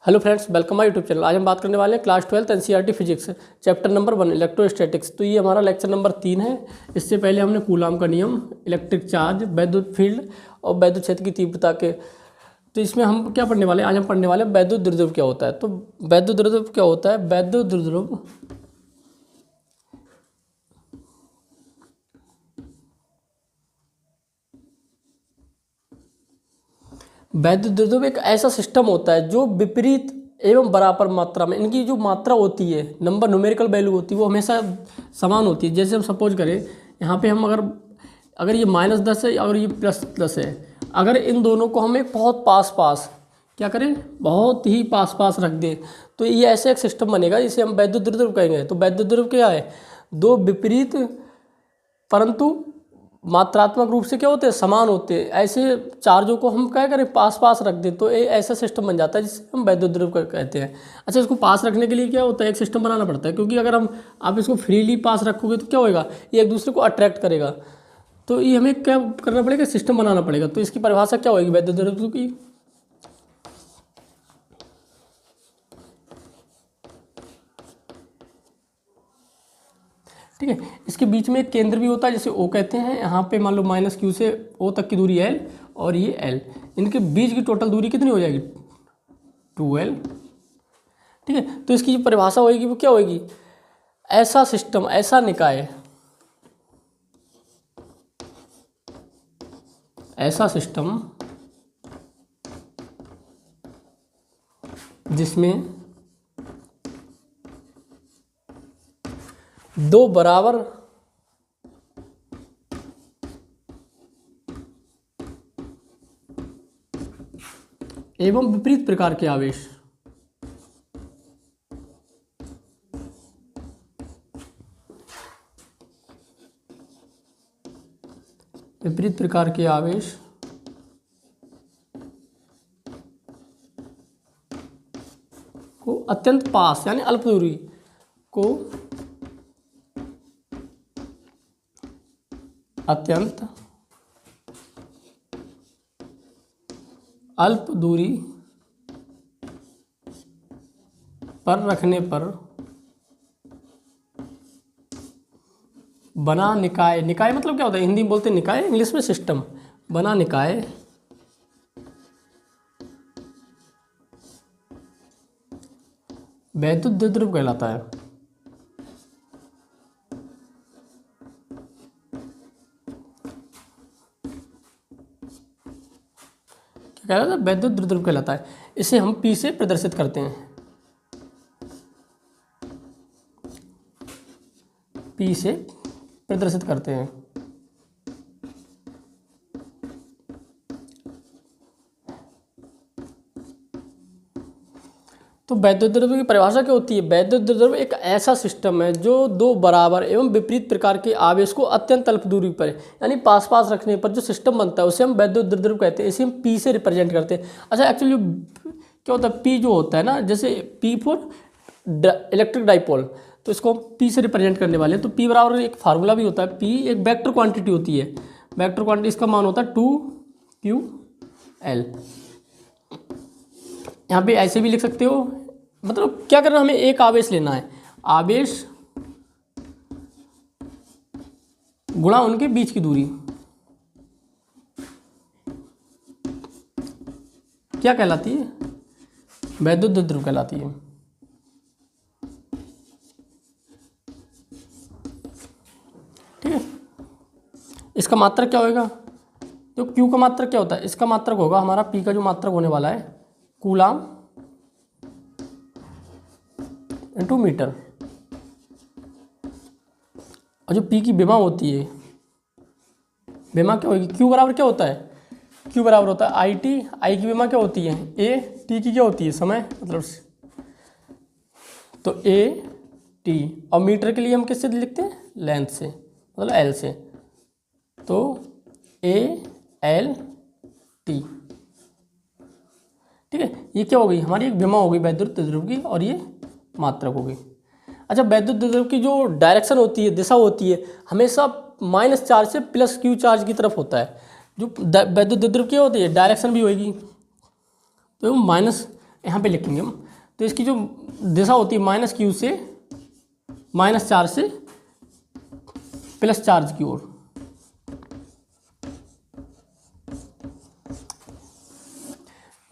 Hello friends, welcome my YouTube channel. आज हम बात करने वाले हैं class 12 NCERT physics chapter number 1 electrostatics. तो ये हमारा लेक्चर नंबर 3 है। इससे पहले हमने कूलाम का नियम, इलेक्ट्रिक चार्ज, वैद्युत फील्ड और वैद्युत क्षेत्र की तीव्रता के, तो इसमें हम क्या पढ़ने वाले हैं? आज हम पढ़ने वाले हैं वैद्युत द्विध्रुव क्या होता है। तो वैद्युत द्विध्रुव क्या होता है? वैद्युत द्विध्रुव एक ऐसा सिस्टम होता है जो विपरीत एवं बराबर मात्रा में, इनकी जो मात्रा होती है, नंबर न्यूमेरिकल वैल्यू होती है, वो हमेशा समान होती है। जैसे हम सपोज करें, यहाँ पे हम अगर ये -10 है और ये +10 है, अगर इन दोनों को हम एक बहुत पास क्या करें, बहुत ही पास रख दें, तो ये ऐसे एक सिस्टम बनेगा जिसे हम वैद्युत द्विध्रुव कहेंगे। तो वैद्युत द्विध्रुव क्या है? दो विपरीत परंतु मात्रात्मक रूप से क्या होते हैं, समान होते हैं। ऐसे चार्जों को हम क्या करें, पास रख दें, तो एक ऐसा सिस्टम बन जाता है जिसे हम वैद्युत द्विध्रुव कहते हैं। अच्छा, इसको पास रखने के लिए क्या होता है, एक सिस्टम बनाना पड़ता है, क्योंकि अगर आप इसको फ्रीली पास रखोगे तो क्या होएगा, ये एक दूसरे को अट्रैक्ट करेगा। तो ये हमें क्या करना पड़ेगा, सिस्टम बनाना पड़ेगा। तो इसकी परिभाषा क्या होगी वैद्युत द्विध्रुव की? ठीक है, इसके बीच में एक केंद्र भी होता है जिसे O कहते हैं। यहाँ पे मान लो -Q से O तक की दूरी L और ये L, इनके बीच की टोटल दूरी कितनी हो जाएगी? 2L। ठीक है, तो इसकी जो परिभाषा होगी वो क्या होगी? ऐसा सिस्टम, ऐसा निकाय, ऐसा सिस्टम जिसमें दो बराबर एवं विपरीत प्रकार के आवेश, विपरीत प्रकार के आवेश को अत्यंत पास यानी अल्प दूरी को अत्यंत अल्प दूरी पर रखने पर बना निकाय, निकाय मतलब क्या होता है, हिंदी में बोलते हैं निकाय, इंग्लिश में सिस्टम, बना निकाय वैद्युत द्विध्रुव कहलाता है। क्या कहलाता है? वैद्युत द्विध्रुव कहलाता है। इसे हम P से प्रदर्शित करते हैं, P से प्रदर्शित करते हैं। तो वैद्युत द्विध्रुव की परिभाषा क्या होती है? वैद्युत द्विध्रुव एक ऐसा सिस्टम है जो दो बराबर एवं विपरीत प्रकार के आवेश को अत्यंत अल्प दूरी पर यानी पास रखने पर जो सिस्टम बनता है उसे हम वैद्युत द्विध्रुव कहते हैं। इसे हम P से रिप्रेजेंट करते हैं। अच्छा, एक्चुअली क्या होता है, P जो होता है ना, जैसे P फॉर इलेक्ट्रिक डाइपोल, तो इसको हम P से रिप्रेजेंट करने वाले हैं। तो P बराबर एक फार्मूला भी होता है। P एक वेक्टर क्वांटिटी होती है, वेक्टर क्वांटिटी, इसका मान होता है 2QL। यहाँ पे ऐसे भी लिख सकते हो, मतलब क्या करना, हमें एक आवेश लेना है, आवेश गुणा उनके बीच की दूरी, क्या कहलाती है? वैद्युत द्विध्रुव कहलाती है। ठीक है, इसका मात्रक क्या होगा? तो Q का मात्रक क्या होता है? इसका मात्रक होगा हमारा P का जो मात्रक होने वाला है, कूलाम इंटू मीटर, और जो P की विमा होती है, विमा क्या होगी? Q बराबर क्या होता है? Q बराबर होता है IT, I की विमा क्या होती है? A, T की क्या होती है? समय, मतलब तो AT, और मीटर के लिए हम किससे लिखते हैं? लेंथ से, मतलब L से, तो ALT। ठीक है, ये क्या हो गई? हमारी एक विमा होगी वैद्युत द्विध्रुव की, और ये मात्रक होगी। अच्छा, वैद्युत द्विध्रुव की जो डायरेक्शन होती है, दिशा होती है, हमेशा माइनस चार्ज से प्लस Q चार्ज की तरफ होता है। जो वैद्युत द्विध्रुव की होती है, डायरेक्शन भी होगी, तो माइनस यहाँ पे लिखेंगे हम। तो इसकी जो दिशा होती है -q से -4 से प्लस चार्ज की ओर।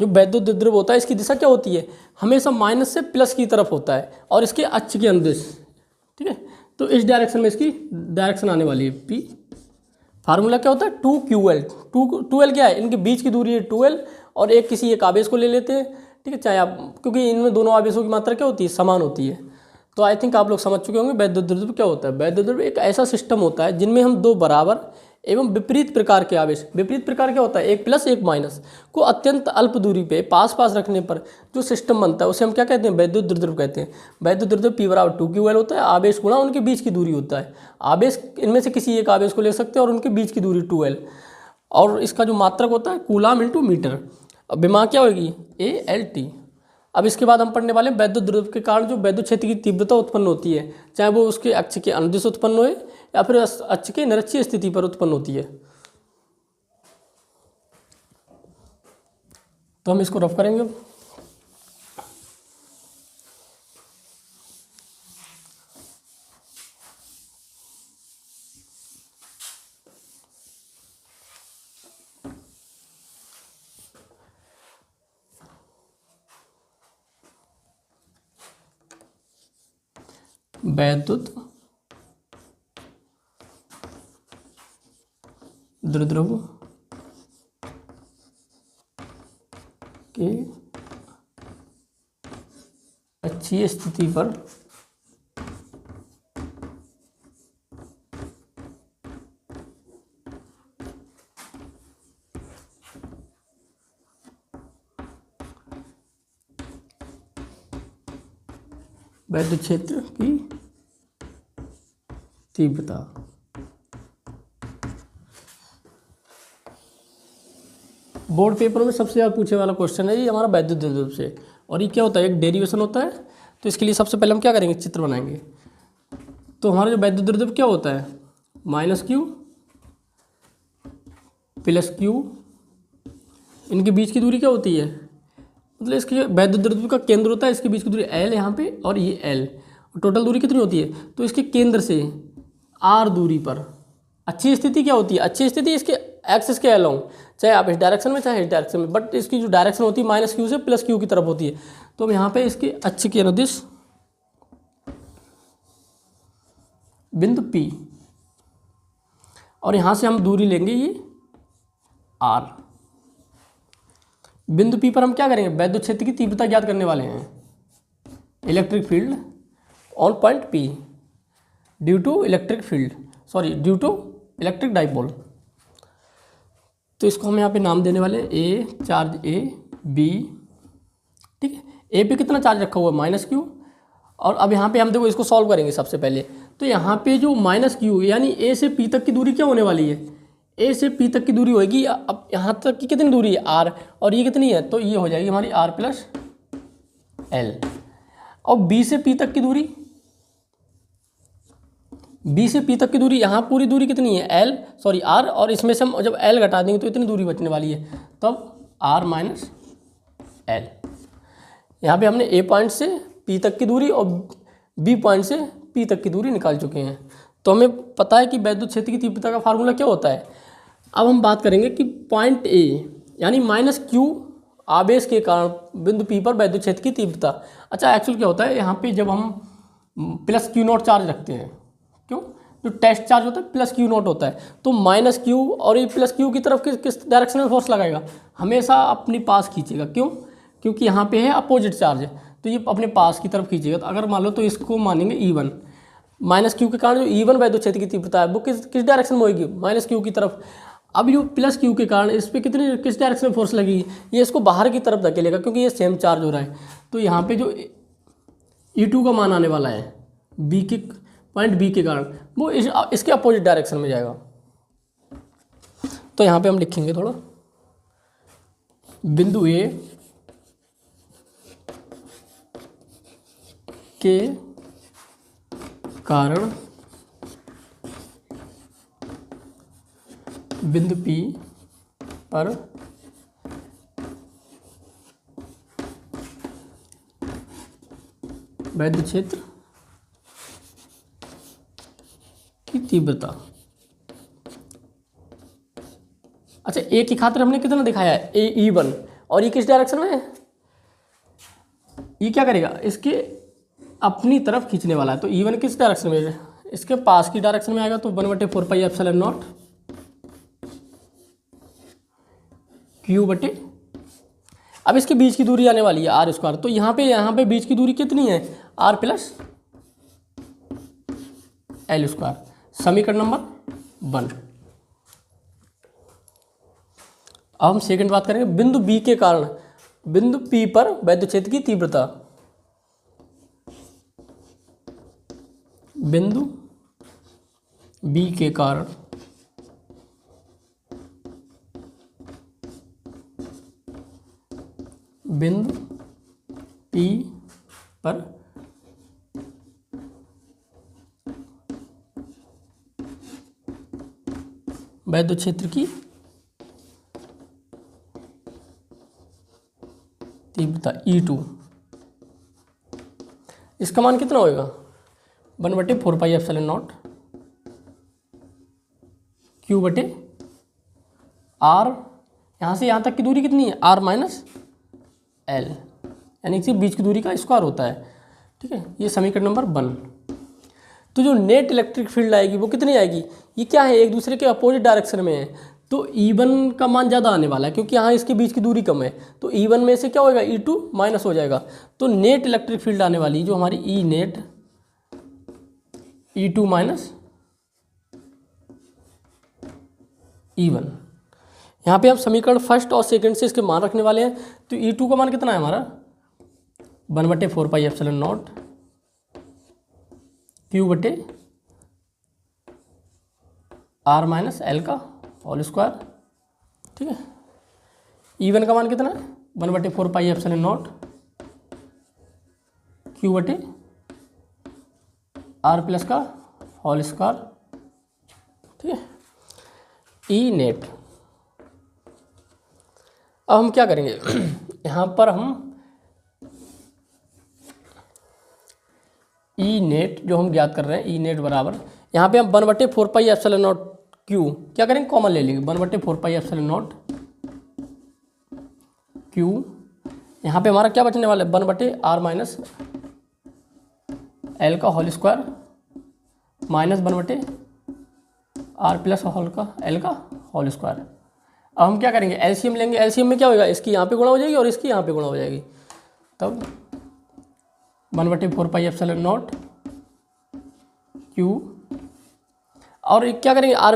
जो वैद्युत द्विध्रुव होता है इसकी दिशा क्या होती है, हमेशा माइनस से प्लस की तरफ होता है और इसके अक्ष के अनुदिश, ठीक है। तो इस डायरेक्शन में इसकी डायरेक्शन आने वाली है P। फार्मूला क्या होता है 2QL। 2L क्या है, इनके बीच की दूरी है 2L और किसी एक आवेश को ले लेते हैं, ठीक है, चाहे आप, क्योंकि इनमें दोनों आवेशों की मात्रा क्या होती है, समान होती है। तो आई थिंक आप लोग समझ चुके होंगे वैद्युत द्विध्रुव क्या होता है। वैद्युत द्विध्रुव एक ऐसा सिस्टम होता है जिनमें हम दो बराबर एवं विपरीत प्रकार के आवेश, विपरीत प्रकार क्या होता है, एक प्लस एक माइनस, को अत्यंत अल्प दूरी पे पास पास रखने पर जो सिस्टम बनता है उसे हम क्या कहते हैं, वैद्युत द्विध्रुव कहते हैं। वैद्युत द्विध्रुव P = 2QL होता है, आवेश गुणा उनके बीच की दूरी होता है। आवेश इनमें से किसी एक आवेश को ले सकते हैं और उनके बीच की दूरी 2L, और इसका जो मात्रक होता है कूलाम × मीटर। अब विमा क्या होगी, ALT। अब इसके बाद हम पढ़ने वाले हैं वैद्युत द्विध्रुव के कारण जो वैद्युत क्षेत्र की तीव्रता उत्पन्न होती है, चाहे वो उसके अक्ष के अनुदिश उत्पन्न होए या फिर अक्ष के निरक्षीय स्थिति पर उत्पन्न होती है। तो हम इसको रफ करेंगे। वैद्युत द्विध्रुव के अक्षीय स्थिति पर वैद्युत क्षेत्र की तीव्रता। बोर्ड पेपर में सबसे ज़्यादा पूछे वाला क्वेश्चन है ये हमारा वैद्युत द्विध्रुव से, और ये क्या होता है, एक डेरिवेशन होता है। तो इसके लिए सबसे पहले हम क्या करेंगे, चित्र बनाएंगे। तो हमारा जो वैद्युत द्विध्रुव क्या होता है, -q + q, इनके बीच की दूरी क्या होती है, मतलब इसके वैद्युत द्विध्रुव का केंद्र होता है, इसके बीच की दूरी L यहाँ पे और ये L, टोटल दूरी कितनी होती है, तो इसके केंद्र से R दूरी पर अच्छी स्थिति क्या होती है, अच्छी स्थिति इसके एक्सिस के अलोंग, चाहे आप इस डायरेक्शन में चाहे इस डायरेक्शन में, बट इसकी जो डायरेक्शन होती है -q से +q की तरफ होती है। तो हम यहाँ पे इसके अक्ष के अनुदिश बिंदु P, और यहाँ से हम दूरी लेंगे ये R। बिंदु P पर हम क्या करेंगे, वैद्युत क्षेत्र की तीव्रता ज्ञात करने वाले हैं। Electric field on point P due to due to electric dipole. तो इसको हम यहाँ पे नाम देने वाले हैं A, चार्ज A, B, ठीक है। A पे कितना चार्ज रखा हुआ है, -q, और अब यहाँ पे हम देखो इसको सॉल्व करेंगे सबसे पहले। तो यहाँ पे जो -q यानी A से P तक की दूरी क्या होने वाली है, A से P तक की दूरी होगी, अब यहाँ तक की कितनी दूरी है R, और ये कितनी है, तो ये हो जाएगी हमारी R + L। और B से P तक की दूरी, B से P तक की दूरी, यहाँ पूरी दूरी कितनी है R, और इसमें से हम जब L घटा देंगे तो इतनी दूरी बचने वाली है, तब R - L। यहाँ पे हमने A पॉइंट से P तक की दूरी और B पॉइंट से P तक की दूरी निकाल चुके हैं। तो हमें पता है कि वैद्युत क्षेत्र की तीव्रता का फार्मूला क्या होता है। अब हम बात करेंगे कि पॉइंट A यानी -q आवेश के कारण बिंदु P पर वैद्युत क्षेत्र की तीव्रता। अच्छा, एक्चुअल क्या होता है, यहाँ पे जब हम +q0 चार्ज रखते हैं, क्यों, जो टेस्ट चार्ज होता है +q0 होता है, तो -q और ये +q की तरफ किस डायरेक्शन में फोर्स लगाएगा, हमेशा अपने पास खींचेगा। क्यों, क्योंकि यहाँ पे है अपोजिट चार्ज है, तो ये अपने पास की तरफ खींचेगा। तो अगर मान लो तो इसको मानेंगे E1, -q के कारण जो E1 वैद्युत क्षेत्र की तीव्रता है वो किस डायरेक्शन में होगी, -q की तरफ। अब जो +q के कारण इस पर किस डायरेक्शन में फोर्स लगेगी, ये इसको बाहर की तरफ धकेलेगा, क्योंकि ये सेम चार्ज हो रहा है। तो यहाँ पे जो E2 का मान आने वाला है पॉइंट B के कारण, वो इसके अपोजिट डायरेक्शन में जाएगा। तो यहाँ पे हम लिखेंगे थोड़ा, बिंदु A के कारण बिंदु P पर वैद्युत क्षेत्र की तीव्रता। अच्छा, ए की खातिर हमने कितना दिखाया है, ए E1, और ये किस डायरेक्शन में है, ये क्या करेगा, इसके अपनी तरफ खींचने वाला है। तो E1 किस डायरेक्शन में है, इसके पास की डायरेक्शन में आएगा। तो 1/4πε0 Q/, अब इसके बीच की दूरी आने वाली है r²। तो यहाँ पे बीच की दूरी कितनी है, r + l²। समीकरण नंबर 1। अब हम सेकंड बात करेंगे, बिंदु B के कारण, बिंदु P पर वैद्युत क्षेत्र की तीव्रता। बिंदु B के कारण बिंदु P पर वैद्युत क्षेत्र की तीव्रता E2, इसका मान कितना होएगा, 1/4πε0 Q/r। यहाँ से यहाँ तक की दूरी कितनी है, r - l, यानी कि बीच की दूरी का स्क्वायर होता है। ठीक है, ये समीकरण नंबर 1। तो जो नेट इलेक्ट्रिक फील्ड आएगी वो कितनी आएगी, ये क्या है, एक दूसरे के अपोजिट डायरेक्शन में है। तो E1 का मान ज़्यादा आने वाला है क्योंकि यहाँ इसके बीच की दूरी कम है। तो E1 में से क्या होएगा, E2 माइनस हो जाएगा। तो नेट इलेक्ट्रिक फील्ड आने वाली जो हमारी E net E2 minus E1, यहाँ पे हम समीकरण फर्स्ट और सेकंड से इसके मान रखने वाले हैं। तो E2 का मान कितना है हमारा, 1/4πε0 Q/r - l का होल स्क्वायर। ठीक है, E1 का मान कितना है, 1/4πε0 Q/r प्लस का होल स्क्वायर। ठीक है, E नेट। अब हम क्या करेंगे यहाँ पर हम E नेट जो हम ज्ञात कर रहे हैं, E नेट बराबर, यहाँ पे हम 1/4πε0 Q क्या करेंगे, कॉमन ले लेंगे, 1/4πε0 Q। यहाँ पे हमारा क्या बचने वाला है, 1/r - l का whole square minus 1/r plus whole का l का होल स्क्वायर। अब हम क्या करेंगे, एलसीएम लेंगे। एलसीएम में क्या होगा, इसकी यहाँ पे गुणा हो जाएगी और इसकी यहाँ पे गुणा हो जाएगी। तब 1/4πε0 Q, और क्या करेंगे, a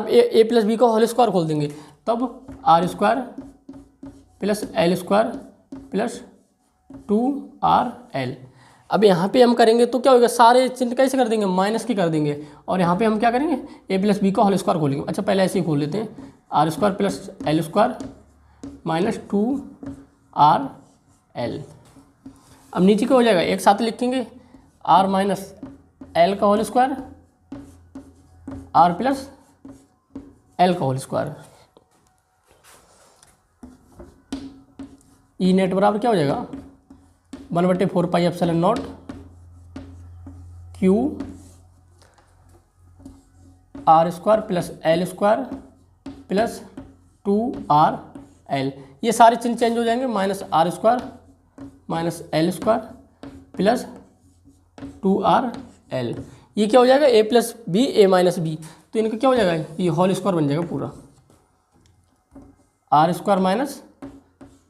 + b का होल स्क्वायर खोल देंगे। तब r² + l² + 2rl। अब यहाँ पे हम करेंगे तो क्या होगा, सारे चिन्ह कैसे कर देंगे, माइनस की कर देंगे। और यहाँ पे हम क्या करेंगे, a + b का होल स्क्वायर खोलेंगे। अच्छा, पहले ऐसे ही खोल लेते हैं, r² + l² - 2rl। अब नीचे क्या हो जाएगा, एक साथ लिखेंगे, r - l का होल स्क्वायर r + l का होल स्क्वायर। E नेट बराबर क्या हो जाएगा, 1/4πε0 Q r² + l² + 2rl। ये सारे चिन्ह चेंज हो जाएंगे, -r² - l² + 2rl। ये क्या हो जाएगा, a + b a - b, तो इनका क्या हो जाएगा, ये होल स्क्वायर बन जाएगा पूरा, r² -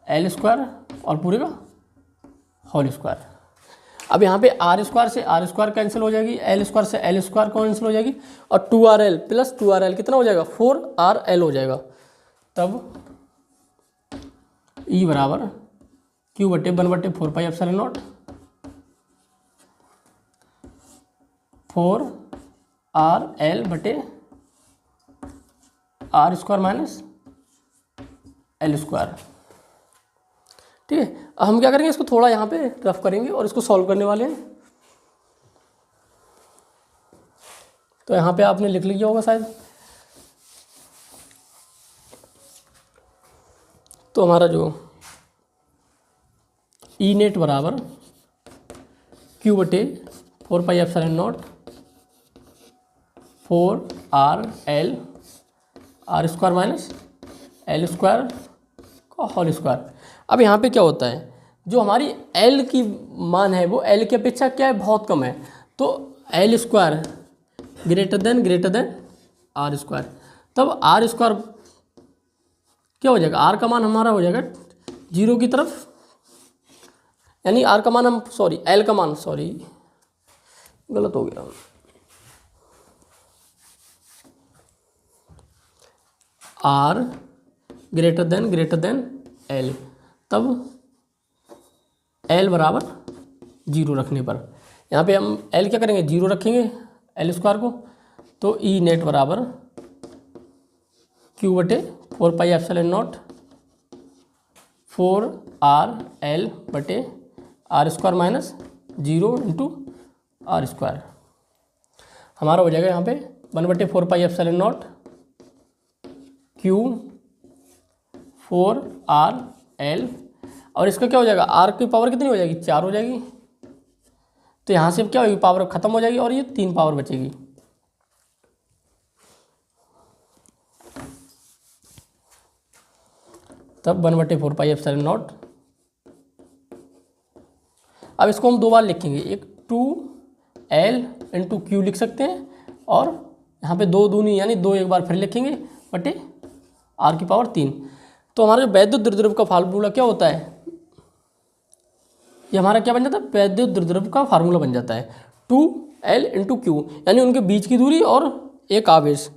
l² और पूरे का होल स्क्वायर। अब यहाँ पे r² से r² कैंसिल हो जाएगी, l² से l² कैंसिल हो जाएगी, और 2rl + 2rl कितना हो जाएगा, 4rl हो जाएगा। तब E बराबर Q/1/4πε0 4rl/r² - l²। ठीक है, अब हम क्या करेंगे, इसको थोड़ा यहाँ पे रफ करेंगे और इसको सॉल्व करने वाले हैं। तो यहाँ पे आपने लिख लिया होगा शायद। तो हमारा जो E नेट बराबर क्यू बटे 4πε0 4r r square minus l square का होल स्क्वायर। अब यहाँ पे क्या होता है, जो हमारी l की मान है वो l की अपेक्षा क्या है, बहुत कम है, तो l square greater than r square. तब आर स्क्वायर क्या हो जाएगा, आर का मान हमारा हो जाएगा 0 की तरफ, यानी आर का मान हम एल का मान गलत हो गया, आर ग्रेटर देन एल। तब एल बराबर 0 रखने पर यहाँ पे हम एल क्या करेंगे, 0 रखेंगे एल स्क्वायर को, तो ई नेट बराबर क्यू बटे 4πε0 4r l बटे r square minus 0 into r square. हमारा हो जाएगा यहाँ पे 1/4πε0 क्यू 4r l, और इसका क्या हो जाएगा, r की पावर कितनी हो जाएगी, 4 हो जाएगी। तो यहाँ से क्या होगी, पावर खत्म हो जाएगी और ये 3 पावर बचेगी। तब 1/4πε0। अब इसको हम 2 बार लिखेंगे, एक 2l इंटू क्यू लिख सकते हैं, और यहाँ पे 2 दूनी यानी 2 एक बार फिर लिखेंगे बटे r की पावर 3। तो हमारा जो वैद्युत द्विध्रुव का फार्मूला क्या होता है, ये हमारा क्या बन जाता है, वैद्युत द्विध्रुव का फार्मूला बन जाता है 2l इंटू क्यू, यानी उनके बीच की दूरी और एक आवेश।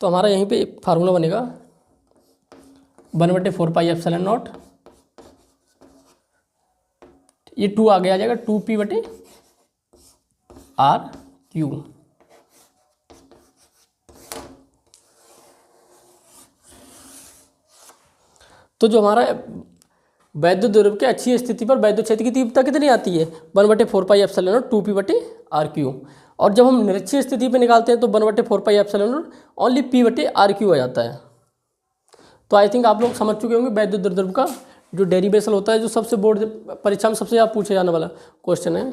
तो हमारा यहीं पे फार्मूला बनेगा 1/4πε0, ये 2 आगे आ जाएगा 2p बटे आर क्यू। तो जो हमारा वैद्युत द्विध्रुव के अच्छी स्थिति पर वैद्युत क्षेत्र की तीव्रता कितनी आती है, 1/4πε0 2p बटे आर क्यू। और जब हम निरक्षीय स्थिति पे निकालते हैं तो 1/4πε0 ओनली p बटे आर क्यू आ जाता है। तो आई थिंक आप लोग समझ चुके होंगे वैद्युत द्विध्रुव का जो डेरिवेशन होता है, जो सबसे बोर्ड परीक्षा में सबसे ज़्यादा पूछे जाने वाला क्वेश्चन है।